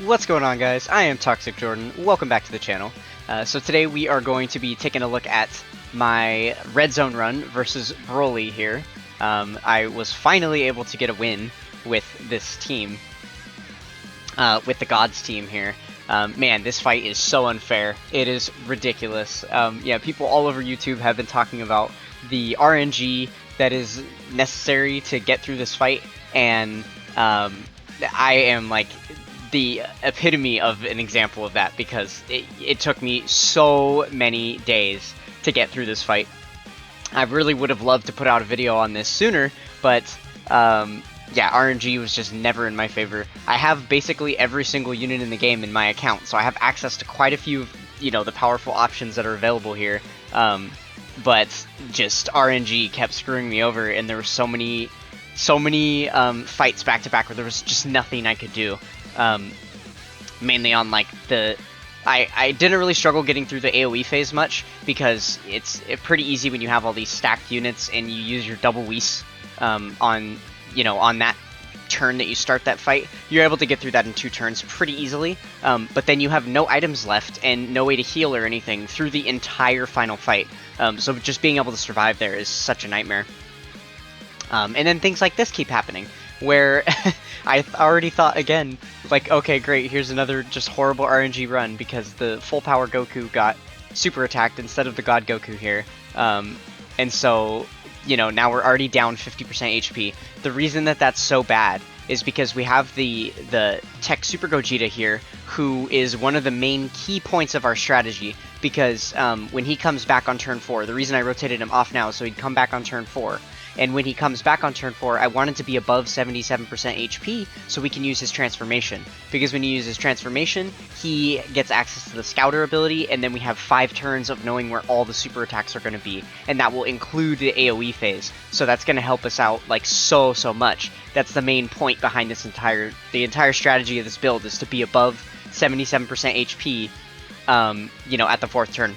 What's going on, guys? I am Toxic Jordan. Welcome back to the channel. So today we are going to be taking a look at my red zone run versus BROLY here. I was finally able to get a win with this team, with the Gods team here. Man, this fight is so unfair. It is ridiculous. Yeah, people all over YouTube have been talking about the RNG that is necessary to get through this fight, and I am like the epitome of an example of that because it took me so many days to get through this fight. I really would have loved to put out a video on this sooner, but yeah, RNG was just never in my favor. I have basically every single unit in the game in my account, so I have access to quite a few, you know, the powerful options that are available here. But just RNG kept screwing me over, and there were so many fights back to back where there was just nothing I could do. Mainly on like I didn't really struggle getting through the AoE phase much because it's pretty easy when you have all these stacked units and you use your double Whis on that turn that you start that fight. You're able to get through that in 2 turns pretty easily, but then you have no items left and no way to heal or anything through the entire final fight. So just being able to survive there is such a nightmare. And then things like this keep happening, where I already thought again, like, okay, great, here's another just horrible RNG run because the full power Goku got super attacked instead of the God Goku here. And so, you know, now we're already down 50% HP. The reason that that's so bad is because we have the Tech Super Gogeta here, who is one of the main key points of our strategy, because when he comes back on turn 4, the reason I rotated him off now is so he'd come back on turn 4. And when he comes back on turn 4, I want it to be above 77% HP so we can use his transformation. Because when he uses transformation, he gets access to the Scouter ability, and then we have 5 turns of knowing where all the super attacks are going to be. And that will include the AoE phase. So that's going to help us out like so much. That's the main point behind this the entire strategy of this build, is to be above 77% HP, you know, at the 4th turn.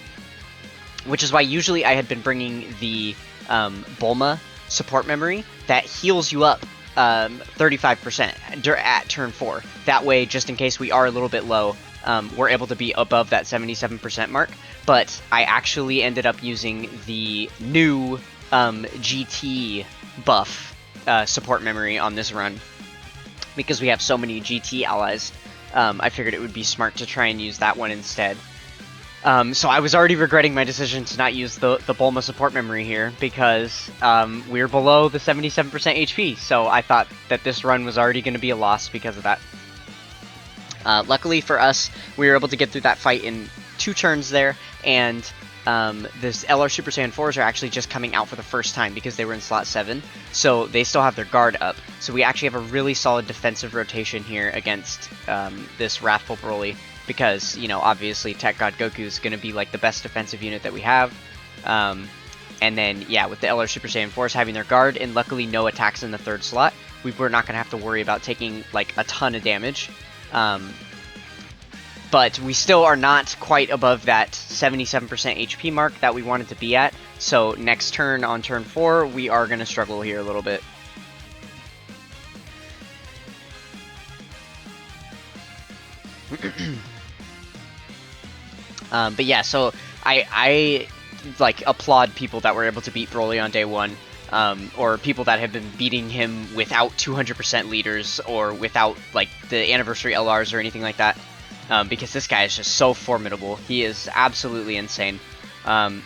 Which is why usually I had been bringing the Bulma support memory that heals you up 35% at turn 4. That way, just in case we are a little bit low, we're able to be above that 77% mark. But I actually ended up using the new GT buff support memory on this run because we have so many GT allies. I figured it would be smart to try and use that one instead. So I was already regretting my decision to not use the Bulma support memory here because we're below the 77% HP, so I thought that this run was already going to be a loss because of that. Luckily for us, we were able to get through that fight in 2 turns there, and this LR Super Saiyan 4s are actually just coming out for the first time because they were in slot 7, so they still have their guard up. So we actually have a really solid defensive rotation here against this Wrathful Broly. Because, you know, obviously Tech God Goku is going to be like the best defensive unit that we have. And then, yeah, with the LR Super Saiyan 4s having their guard and luckily no attacks in the 3rd slot, we're not going to have to worry about taking like a ton of damage. But we still are not quite above that 77% HP mark that we wanted to be at. So next turn, on turn 4, we are going to struggle here a little bit. But yeah, so I like applaud people that were able to beat Broly on day 1, or people that have been beating him without 200% leaders or without like the anniversary LRs or anything like that, because this guy is just so formidable. He is absolutely insane. I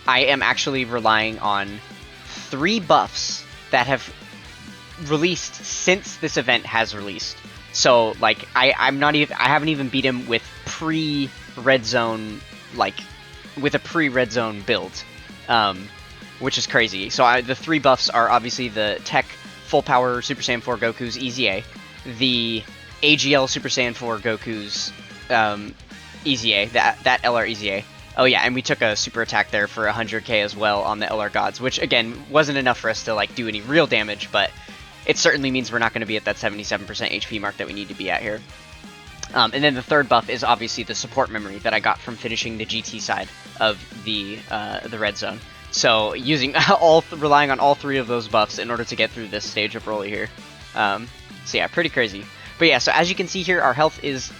am actually relying on 3 buffs that have released since this event has released. So like I haven't even beat him with pre-red zone, like with a pre-red zone build, which is crazy. So the 3 buffs are obviously the Tech Full Power Super Saiyan 4 Goku's Easy A, the AGL Super Saiyan 4 Goku's Easy A, that LR Easy A. Oh yeah, and we took a super attack there for 100k as well on the LR Gods, which again wasn't enough for us to like do any real damage, but it certainly means we're not going to be at that 77% HP mark that we need to be at here. And then the 3rd buff is obviously the support memory that I got from finishing the GT side of the red zone. So using relying on all 3 of those buffs in order to get through this stage of BROLY here. So yeah, pretty crazy. But yeah, so as you can see here, our health is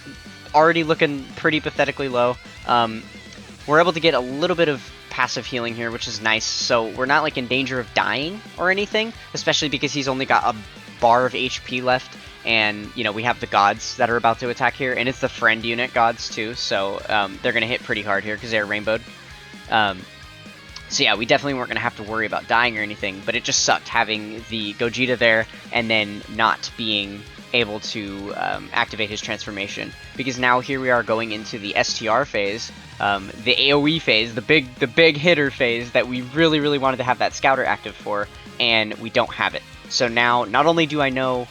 already looking pretty pathetically low. We're able to get a little bit of passive healing here, which is nice. So we're not like in danger of dying or anything, especially because he's only got a bar of HP left. And, you know, we have the gods that are about to attack here, and it's the friend unit gods too, so they're going to hit pretty hard here because they're rainbowed. So yeah, we definitely weren't going to have to worry about dying or anything, but it just sucked having the Gogeta there and then not being able to activate his transformation, because now here we are going into the STR phase, the AoE phase, the big hitter phase that we really wanted to have that Scouter active for, and we don't have it. So now, not only do I not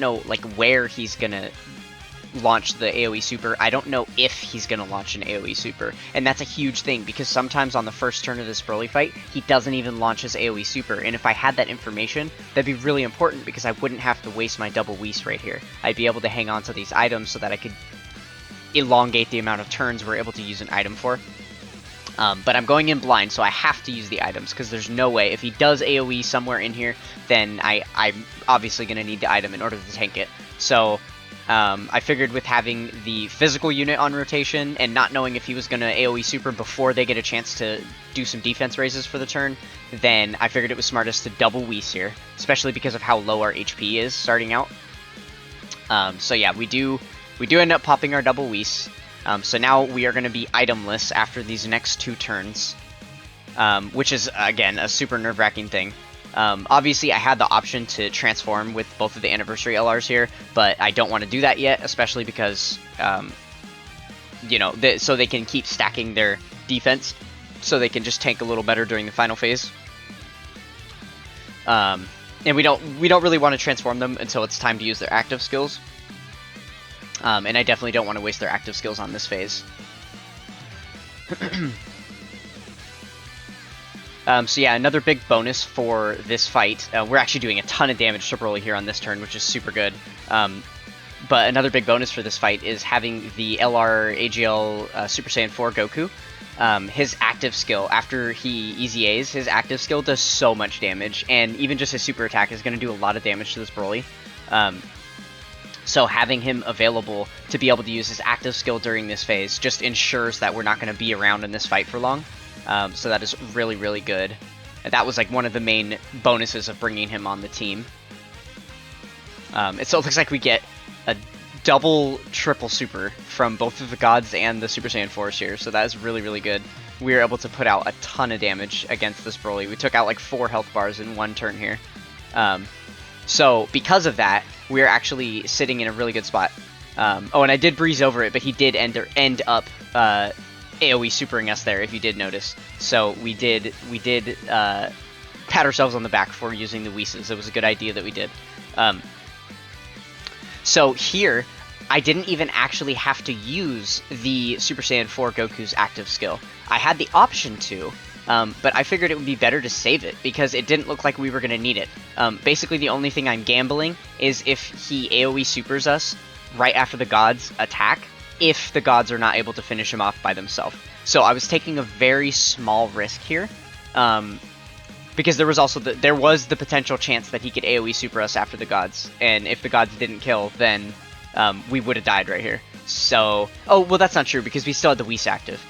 know like where he's gonna launch the AoE super, I don't know if he's gonna launch an AoE super, and that's a huge thing because sometimes on the first turn of this Broly fight, he doesn't even launch his AoE super, and if I had that information, that'd be really important because I wouldn't have to waste my double Whis right here. I'd be able to hang on to these items so that I could elongate the amount of turns we're able to use an item for. But I'm going in blind, so I have to use the items, because there's no way. If he does AoE somewhere in here, then I'm obviously going to need the item in order to tank it. So I figured with having the physical unit on rotation, and not knowing if he was going to AoE super before they get a chance to do some defense raises for the turn, then I figured it was smartest to double Whis here, especially because of how low our HP is starting out. So yeah, we do end up popping our double Whis. So now we are going to be itemless after these next 2 turns, which is, again, a super nerve-wracking thing. Obviously, I had the option to transform with both of the Anniversary LRs here, but I don't want to do that yet, especially because, you know, so they can keep stacking their defense, so they can just tank a little better during the final phase. And we don't really want to transform them until it's time to use their active skills. And I definitely don't want to waste their active skills on this phase. So yeah, another big bonus for this fight. We're actually doing a ton of damage to Broly here on this turn, which is super good. But another big bonus for this fight is having the LR AGL Super Saiyan 4 Goku. His active skill, after he EZAs, his active skill does so much damage, and even just his super attack is going to do a lot of damage to this Broly. So having him available to be able to use his active skill during this phase just ensures that we're not going to be around in this fight for long. So that is really good. And that was like one of the main bonuses of bringing him on the team. So it looks like we get a triple super from both of the gods and the Super Saiyan 4s here. So that is really good. We were able to put out a ton of damage against this Broly. We took out like 4 health bars in 1 turn here. So because of that, we're actually sitting in a really good spot. Oh, and I did breeze over it, but he did end up AoE supering us there, if you did notice. So we did pat ourselves on the back for using the Whis. It was a good idea that we did. So here, I didn't even actually have to use the Super Saiyan 4 Goku's active skill. I had the option to, but I figured it would be better to save it, because it didn't look like we were going to need it. Basically, the only thing I'm gambling is if he AoE supers us right after the gods attack, if the gods are not able to finish him off by themselves. So I was taking a very small risk here, because there was also the potential chance that he could AoE super us after the gods, and if the gods didn't kill, then we would have died right here. So, oh, well, that's not true, because we still had the Whis active.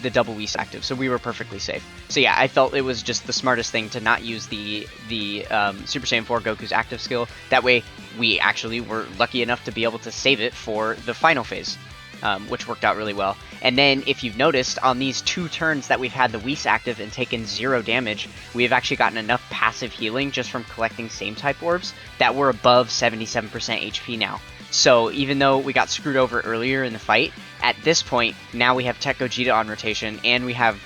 The double Whis active, so we were perfectly safe. So yeah, I felt it was just the smartest thing to not use the Super Saiyan 4 Goku's active skill. That way, we actually were lucky enough to be able to save it for the final phase, which worked out really well. And then, if you've noticed, on these 2 turns that we've had the Whis active and taken 0 damage, we have actually gotten enough passive healing just from collecting same-type orbs that we're above 77% HP now. So even though we got screwed over earlier in the fight, at this point, now we have Tech Gogeta on rotation, and we have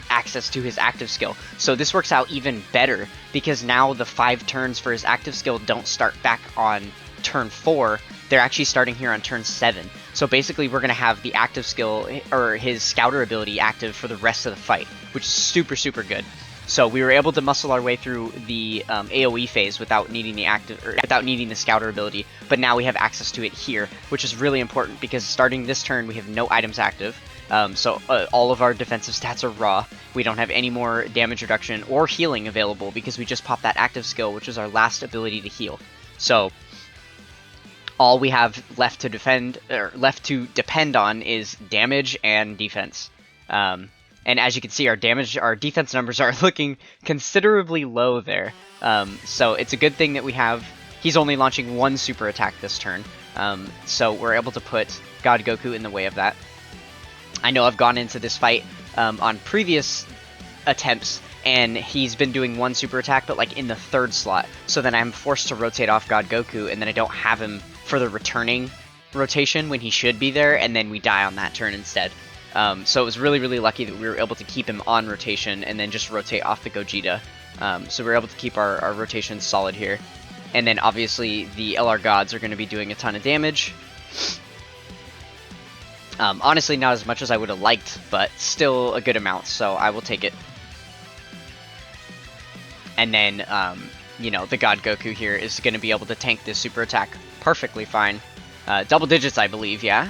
access to his active skill. So this works out even better, because now the 5 turns for his active skill don't start back on turn 4, they're actually starting here on turn 7. So basically we're going to have the active skill, or his Scouter ability, active for the rest of the fight, which is super good. So we were able to muscle our way through the AoE phase without needing the Scouter ability, but now we have access to it here, which is really important because starting this turn we have no items active. So all of our defensive stats are raw. We don't have any more damage reduction or healing available because we just popped that active skill, which is our last ability to heal. So all we have left to defend, or left to depend on, is damage and defense. And as you can see, our defense numbers are looking considerably low there. So it's a good thing that we have. He's only launching one super attack this turn, so we're able to put God Goku in the way of that. I know I've gone into this fight on previous attempts, and he's been doing one super attack, but like in the third slot. So then I'm forced to rotate off God Goku, and then I don't have him for the returning rotation when he should be there, and then we die on that turn instead. So it was really, really lucky that we were able to keep him on rotation and then just rotate off the Gogeta. So we were able to keep our rotation solid here. And then obviously the LR Gods are going to be doing a ton of damage. Honestly, not as much as I would have liked, but still a good amount, so I will take it. And then, you know, the God Goku here is going to be able to tank this super attack perfectly fine. Double digits, I believe, yeah?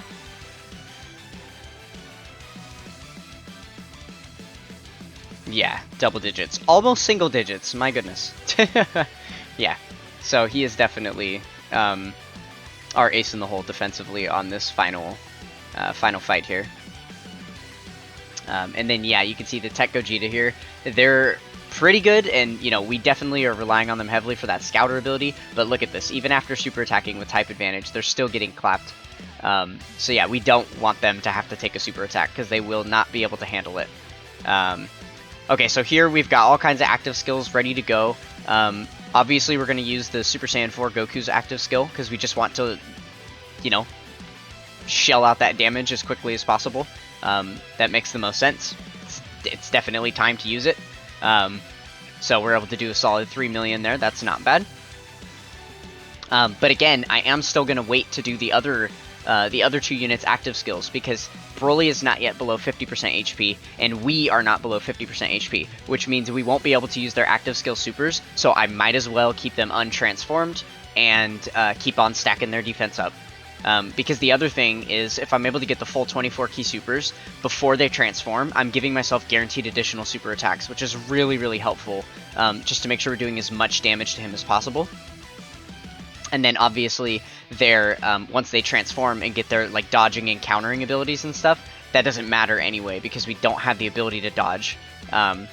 Yeah, double digits. Almost single digits, my goodness. Yeah, so he is definitely our ace in the hole defensively on this final fight here. And then, yeah, you can see the Tech Gogeta here. They're pretty good, and, you know, we definitely are relying on them heavily for that Scouter ability, but look at this. Even after super attacking with type advantage, they're still getting clapped. So yeah, we don't want them to have to take a super attack, because they will not be able to handle it. Okay, so here we've got all kinds of active skills ready to go. Obviously, we're going to use the Super Saiyan 4 Goku's active skill, because we just want to, you know, shell out that damage as quickly as possible. That makes the most sense. It's definitely time to use it. So we're able to do a solid 3 million there. That's not bad. But again, I am still going to wait to do the other 2 units' active skills, because Broly is not yet below 50% HP, and we are not below 50% HP, which means we won't be able to use their active skill supers, so I might as well keep them untransformed and keep on stacking their defense up. Because the other thing is, if I'm able to get the full 24 key supers before they transform, I'm giving myself guaranteed additional super attacks, which is really, really helpful, just to make sure we're doing as much damage to him as possible. And then obviously, once they transform and get their like dodging and countering abilities and stuff, that doesn't matter anyway, because we don't have the ability to dodge. And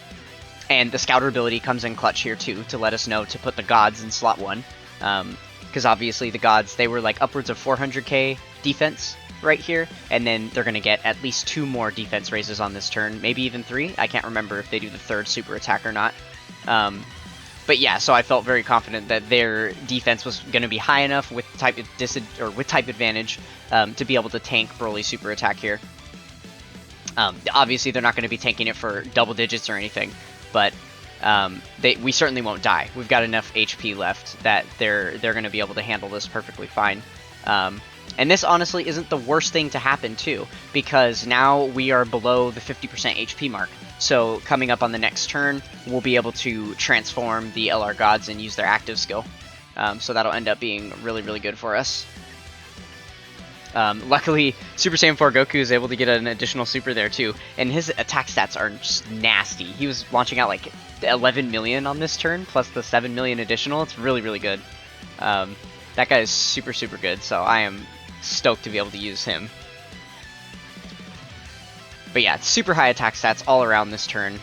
the Scouter ability comes in clutch here too, to let us know to put the Gods in slot 1. Because obviously the Gods, they were like upwards of 400k defense right here, and then they're going to get at least 2 more defense raises on this turn, maybe even 3. I can't remember if they do the 3rd super attack or not. But yeah, so I felt very confident that their defense was going to be high enough with type advantage to be able to tank Broly's super attack here. Obviously, they're not going to be tanking it for double digits or anything, but we certainly won't die. We've got enough HP left that they're going to be able to handle this perfectly fine. And this honestly isn't the worst thing to happen too, because now we are below the 50% HP mark. So coming up on the next turn, we'll be able to transform the LR Gods and use their active skill. So that'll end up being really, really good for us. Luckily, Super Saiyan 4 Goku is able to get an additional super there too, and his attack stats are just nasty. He was launching out like 11 million on this turn, plus the 7 million additional. It's really, really good. That guy is super, super good, so I am stoked to be able to use him. But yeah, super high attack stats all around this turn.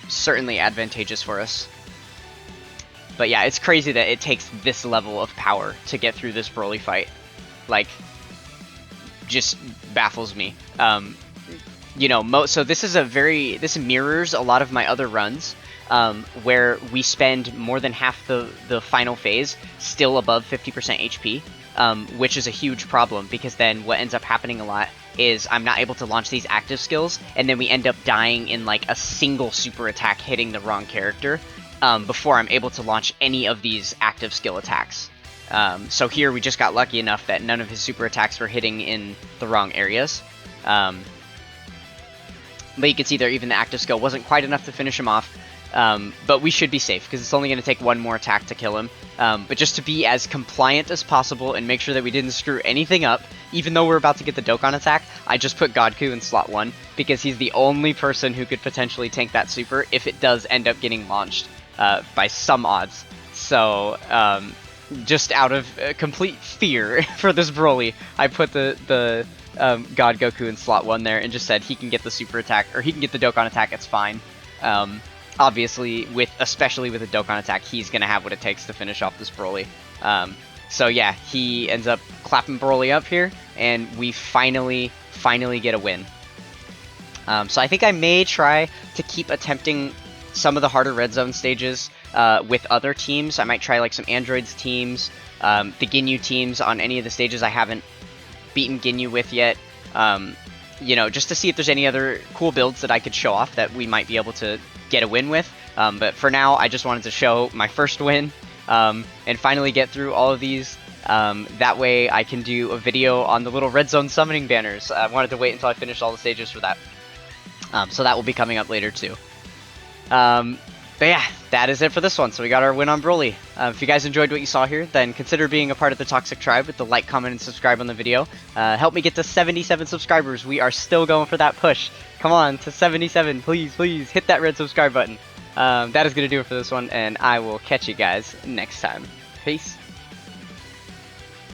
Certainly advantageous for us. But yeah, it's crazy that it takes this level of power to get through this Broly fight. Like, just baffles me. You know, so this this mirrors a lot of my other runs, where we spend more than half the final phase still above 50% HP, which is a huge problem, because then what ends up happening a lot is I'm not able to launch these active skills, and then we end up dying in like a single super attack hitting the wrong character, before I'm able to launch any of these active skill attacks. So here we just got lucky enough that none of his super attacks were hitting in the wrong areas. But you can see there, even the active skill wasn't quite enough to finish him off. But we should be safe, because it's only going to take 1 more attack to kill him. But just to be as compliant as possible and make sure that we didn't screw anything up, even though we're about to get the Dokkan attack, I just put Godku in slot 1, because he's the only person who could potentially tank that super if it does end up getting launched, by some odds. So, just out of complete fear for this Broly, I put the God Goku in slot 1 there and just said he can get the super attack, or he can get the Dokkan attack, it's fine. Obviously, especially with the Dokkan attack, he's going to have what it takes to finish off this Broly. So yeah, he ends up clapping Broly up here, and we finally get a win. So I think I may try to keep attempting some of the harder red zone stages with other teams. I might try like some Androids teams, the Ginyu teams on any of the stages I haven't beaten Ginyu with yet. You know, just to see if there's any other cool builds that I could show off that we might be able to get a win with. But for now, I just wanted to show my first win and finally get through all of these. That way I can do a video on the little red zone summoning banners. I wanted to wait until I finished all the stages for that. So that will be coming up later too. But yeah, that is it for this one. So we got our win on Broly. If you guys enjoyed what you saw here, then consider being a part of the Toxic Tribe with the like, comment, and subscribe on the video. Help me get to 77 subscribers. We are still going for that push. Come on, to 77. Please, please, hit that red subscribe button. That is going to do it for this one, and I will catch you guys next time. Peace.